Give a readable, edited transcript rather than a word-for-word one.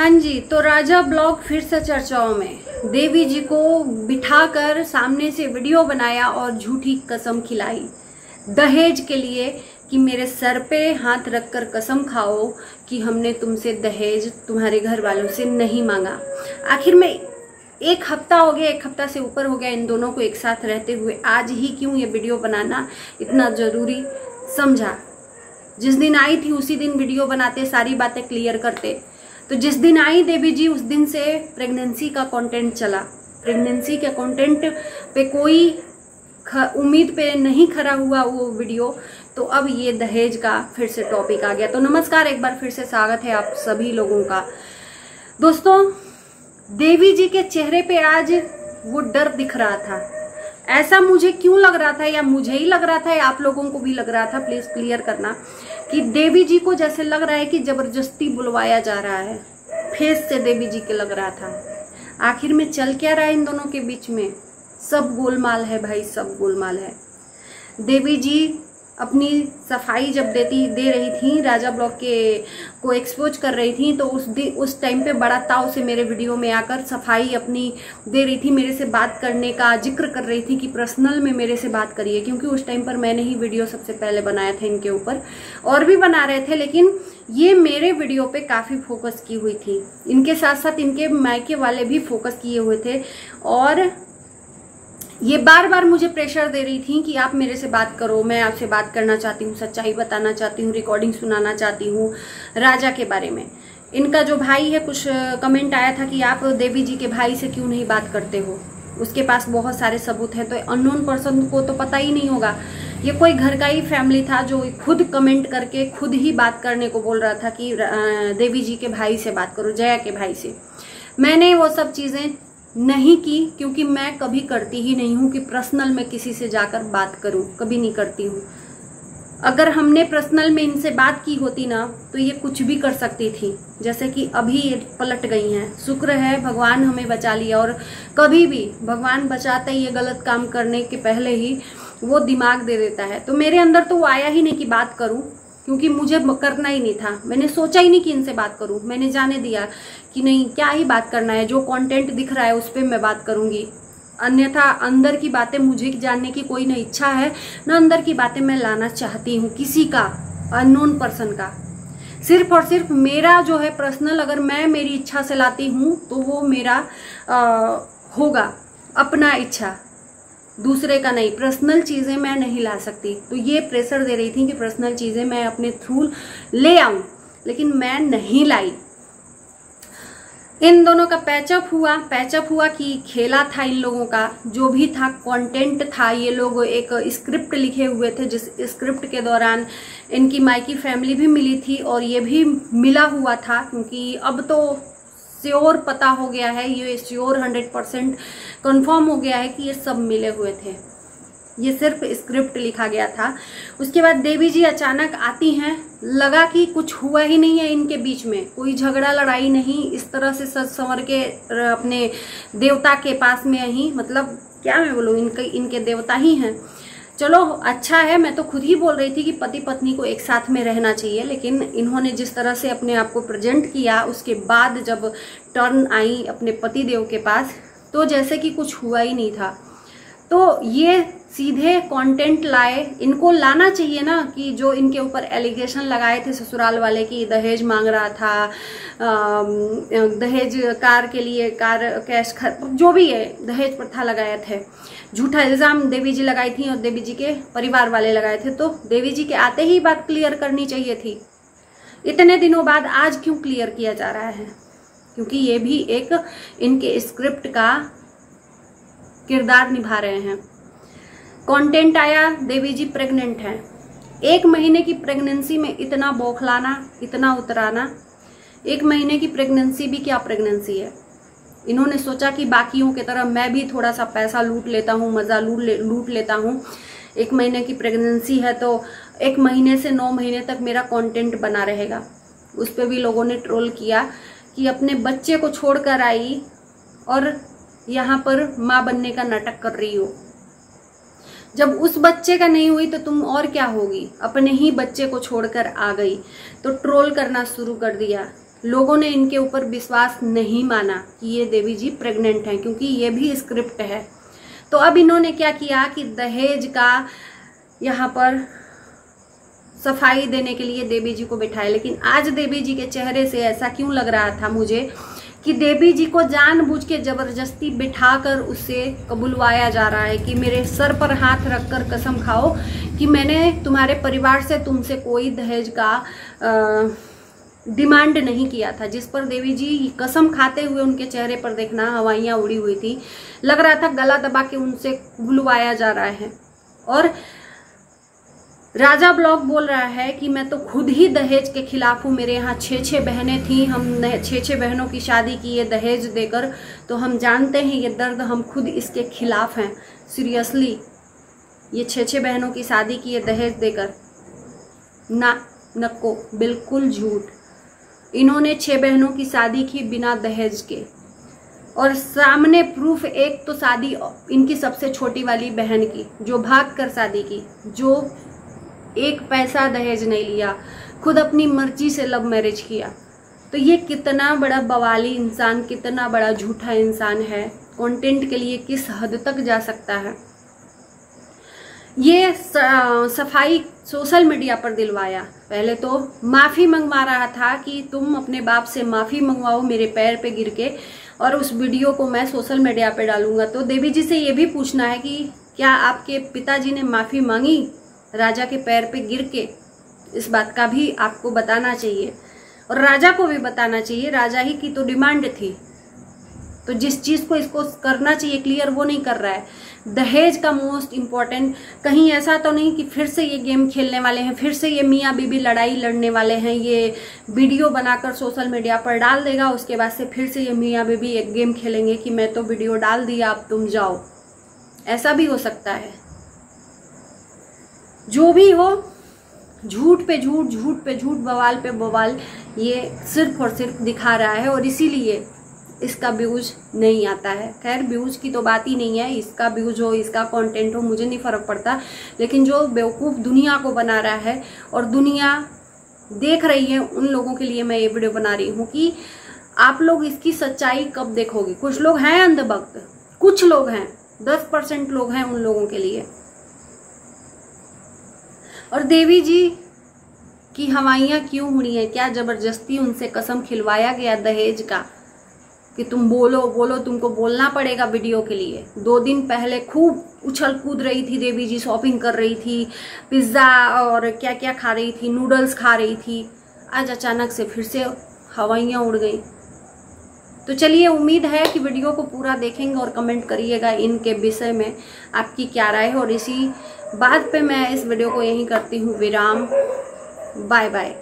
हाँ जी, तो राजा ब्लॉग फिर से चर्चाओं में। देवी जी को बिठाकर सामने से वीडियो बनाया और झूठी कसम खिलाई दहेज के लिए कि मेरे सर पे हाथ रखकर कसम खाओ कि हमने तुमसे दहेज तुम्हारे घर वालों से नहीं मांगा। आखिर में एक हफ्ता हो गया, एक हफ्ता से ऊपर हो गया इन दोनों को एक साथ रहते हुए। आज ही क्यों ये वीडियो बनाना इतना जरूरी समझा? जिस दिन आई थी उसी दिन वीडियो बनाते, सारी बातें क्लियर करते। तो जिस दिन आई देवी जी उस दिन से प्रेगनेंसी का कंटेंट चला। प्रेगनेंसी के कंटेंट पे कोई उम्मीद पे नहीं खड़ा हुआ वो वीडियो, तो अब ये दहेज का फिर से टॉपिक आ गया। तो नमस्कार, एक बार फिर से स्वागत है आप सभी लोगों का। दोस्तों, देवी जी के चेहरे पे आज वो डर दिख रहा था। ऐसा मुझे क्यों लग रहा था, या मुझे ही लग रहा था या आप लोगों को भी लग रहा था, प्लीज क्लियर करना, कि देवी जी को जैसे लग रहा है कि जबरदस्ती बुलवाया जा रहा है। फेस से देवी जी के लग रहा था। आखिर में चल क्या रहा है इन दोनों के बीच में? सब गोलमाल है भाई, सब गोलमाल है। देवी जी अपनी सफाई जब दे रही थी, राजा ब्लॉग को एक्सपोज कर रही थी, तो उस टाइम पे बड़ा ताव से मेरे वीडियो में आकर सफाई अपनी दे रही थी, मेरे से बात करने का जिक्र कर रही थी कि पर्सनल में मेरे से बात करिए। क्योंकि उस टाइम पर मैंने ही वीडियो सबसे पहले बनाया था इनके ऊपर, और भी बना रहे थे, लेकिन ये मेरे वीडियो पे काफी फोकस की हुई थी। इनके साथ साथ इनके मायके वाले भी फोकस किए हुए थे, और ये बार बार मुझे प्रेशर दे रही थी कि आप मेरे से बात करो, मैं आपसे बात करना चाहती हूँ, सच्चाई बताना चाहती हूँ, रिकॉर्डिंग सुनाना चाहती हूँ राजा के बारे में। इनका जो भाई है, कुछ कमेंट आया था कि आप देवी जी के भाई से क्यों नहीं बात करते हो, उसके पास बहुत सारे सबूत हैं। तो अननोन पर्सन को तो पता ही नहीं होगा। ये कोई घर का ही फैमिली था जो खुद कमेंट करके खुद ही बात करने को बोल रहा था कि देवी जी के भाई से बात करो, जया के भाई से। मैंने वो सब चीजें नहीं की, क्योंकि मैं कभी करती ही नहीं हूं कि पर्सनल में किसी से जाकर बात करूं, कभी नहीं करती हूं। अगर हमने पर्सनल में इनसे बात की होती ना, तो ये कुछ भी कर सकती थी, जैसे कि अभी ये पलट गई हैं। शुक्र है भगवान हमें बचा लिया, और कभी भी भगवान बचाता ही ये गलत काम करने के पहले ही वो दिमाग दे देता है। तो मेरे अंदर तो वो आया ही नहीं कि बात करूं, क्योंकि मुझे करना ही नहीं था। मैंने सोचा ही नहीं कि इनसे बात करूं। मैंने जाने दिया कि नहीं, क्या ही बात करना है, जो कंटेंट दिख रहा है उस पर मैं बात करूंगी। अन्यथा अंदर की बातें मुझे जानने की कोई न इच्छा है, न अंदर की बातें मैं लाना चाहती हूँ किसी का, अननोन पर्सन का। सिर्फ और सिर्फ मेरा जो है पर्सनल, अगर मैं मेरी इच्छा से लाती हूँ तो वो मेरा होगा अपना इच्छा, दूसरे का नहीं। पर्सनल चीजें मैं नहीं ला सकती। तो ये प्रेशर दे रही थी कि पर्सनल चीजें मैं अपने थ्रू ले आऊं, लेकिन मैं नहीं लाई। इन दोनों का पैचअप हुआ कि खेला था इन लोगों का, जो भी था कंटेंट था। ये लोग एक स्क्रिप्ट लिखे हुए थे, जिस स्क्रिप्ट के दौरान इनकी मायकी फैमिली भी मिली थी और ये भी मिला हुआ था। क्योंकि अब तो श्योर पता हो गया है, ये श्योर 100% कंफर्म हो गया है कि ये सब मिले हुए थे। ये सिर्फ स्क्रिप्ट लिखा गया था। उसके बाद देवी जी अचानक आती हैं, लगा कि कुछ हुआ ही नहीं है इनके बीच में, कोई झगड़ा लड़ाई नहीं। इस तरह से सज संवर के अपने देवता के पास में ही, मतलब क्या मैं बोलूं, इनके देवता ही हैं। चलो अच्छा है, मैं तो खुद ही बोल रही थी कि पति पत्नी को एक साथ में रहना चाहिए, लेकिन इन्होंने जिस तरह से अपने आप को प्रेजेंट किया, उसके बाद जब टर्न आई अपने पति देव के पास, तो जैसे कि कुछ हुआ ही नहीं था। तो ये सीधे कंटेंट लाए। इनको लाना चाहिए ना कि जो इनके ऊपर एलिगेशन लगाए थे ससुराल वाले कि दहेज मांग रहा था, दहेज कार के लिए, कार कैश, जो भी है, दहेज प्रथा लगाए थे। झूठा इल्जाम देवी जी लगाई थी और देवी जी के परिवार वाले लगाए थे। तो देवी जी के आते ही बात क्लियर करनी चाहिए थी। इतने दिनों बाद आज क्यों क्लियर किया जा रहा है? क्योंकि ये भी एक इनके स्क्रिप्ट का किरदार निभा रहे हैं। कंटेंट आया, देवी जी प्रेग्नेंट हैं। 1 महीने की प्रेगनेंसी में इतना बौखलाना, इतना उतराना। 1 महीने की प्रेगनेंसी भी क्या प्रेगनेंसी है। इन्होंने सोचा कि बाकियों की तरह मैं भी थोड़ा सा पैसा लूट लेता हूँ, मजा लूट लेता हूँ। 1 महीने की प्रेगनेंसी है तो 1 महीने से 9 महीने तक मेरा कंटेंट बना रहेगा। उस पर भी लोगों ने ट्रोल किया कि अपने बच्चे को छोड़कर आई और यहाँ पर माँ बनने का नाटक कर रही हो। जब उस बच्चे का नहीं हुई तो तुम और क्या होगी? अपने ही बच्चे को छोड़कर आ गई, तो ट्रोल करना शुरू कर दिया लोगों ने इनके ऊपर विश्वास नहीं माना कि ये देवी जी प्रेग्नेंट हैं, क्योंकि ये भी स्क्रिप्ट है। तो अब इन्होंने क्या किया कि दहेज का यहाँ पर सफाई देने के लिए देवी जी को बिठाया। लेकिन आज देवी जी के चेहरे से ऐसा क्यों लग रहा था मुझे कि देवी जी को जानबूझ के जबरदस्ती बिठाकर उससे कबुलवाया जा रहा है कि मेरे सर पर हाथ रखकर कसम खाओ कि मैंने तुम्हारे परिवार से तुमसे कोई दहेज का डिमांड नहीं किया था। जिस पर देवी जी कसम खाते हुए उनके चेहरे पर देखना हवाइयां उड़ी हुई थी, लग रहा था गला दबा के उनसे बुलवाया जा रहा है। और राजा ब्लॉग बोल रहा है कि मैं तो खुद ही दहेज के खिलाफ हूँ, मेरे यहाँ 6 बहनें थी, हमने 6 बहनों की शादी की है दहेज देकर, तो हम जानते हैं ये दर्द, हम खुद इसके खिलाफ हैं। सीरियसली ये 6 बहनों की शादी की है दहेज देकर? ना, नको, बिल्कुल झूठ। इन्होंने 6 बहनों की शादी की बिना दहेज के, और सामने प्रूफ एक तो शादी इनकी सबसे छोटी वाली बहन की जो भाग कर शादी की, जो 1 पैसा दहेज नहीं लिया, खुद अपनी मर्जी से लव मैरिज किया। तो ये कितना बड़ा बवाली इंसान, कितना बड़ा झूठा इंसान है, कंटेंट के लिए किस हद तक जा सकता है। ये सफाई सोशल मीडिया पर दिलवाया। पहले तो माफ़ी मंगवा रहा था कि तुम अपने बाप से माफ़ी मंगवाओ मेरे पैर पे गिर के, और उस वीडियो को मैं सोशल मीडिया पे डालूंगा। तो देवी जी से ये भी पूछना है कि क्या आपके पिताजी ने माफ़ी मांगी राजा के पैर पे गिर के? इस बात का भी आपको बताना चाहिए, और राजा को भी बताना चाहिए। राजा ही की तो डिमांड थी, तो जिस चीज़ को इसको करना चाहिए क्लियर वो नहीं कर रहा है। दहेज का मोस्ट इम्पॉर्टेंट, कहीं ऐसा तो नहीं कि फिर से ये गेम खेलने वाले हैं, फिर से ये मियाँ बीबी लड़ाई लड़ने वाले हैं, ये वीडियो बनाकर सोशल मीडिया पर डाल देगा, उसके बाद से फिर से ये मियाँ बीबी एक गेम खेलेंगे कि मैं तो वीडियो डाल दिया अब तुम जाओ। ऐसा भी हो सकता है। जो भी हो, झूठ पे झूठ, झूठ पे झूठ, बवाल पे बवाल ये सिर्फ और सिर्फ दिखा रहा है, और इसीलिए इसका व्यूज नहीं आता है। खैर व्यूज की तो बात ही नहीं है, इसका व्यूज हो, इसका कंटेंट हो, मुझे नहीं फर्क पड़ता। लेकिन जो बेवकूफ़ दुनिया को बना रहा है और दुनिया देख रही है, उन लोगों के लिए मैं ये वीडियो बना रही हूँ कि आप लोग इसकी सच्चाई कब देखोगे। कुछ लोग हैं अंधभक्त, कुछ लोग हैं, 10% लोग हैं उन लोगों के लिए। और देवी जी की हवाइयाँ क्यों उड़ी हैं? क्या जबरदस्ती उनसे कसम खिलवाया गया दहेज का कि तुम बोलो बोलो, तुमको बोलना पड़ेगा वीडियो के लिए? 2 दिन पहले खूब उछल कूद रही थी देवी जी, शॉपिंग कर रही थी, पिज्ज़ा और क्या क्या खा रही थी, नूडल्स खा रही थी। आज अचानक से फिर से हवाइयाँ उड़ गई। तो चलिए, उम्मीद है कि वीडियो को पूरा देखेंगे और कमेंट करिएगा इनके विषय में आपकी क्या राय है। और इसी बात पे मैं इस वीडियो को यहीं करती हूँ विराम। Bye bye.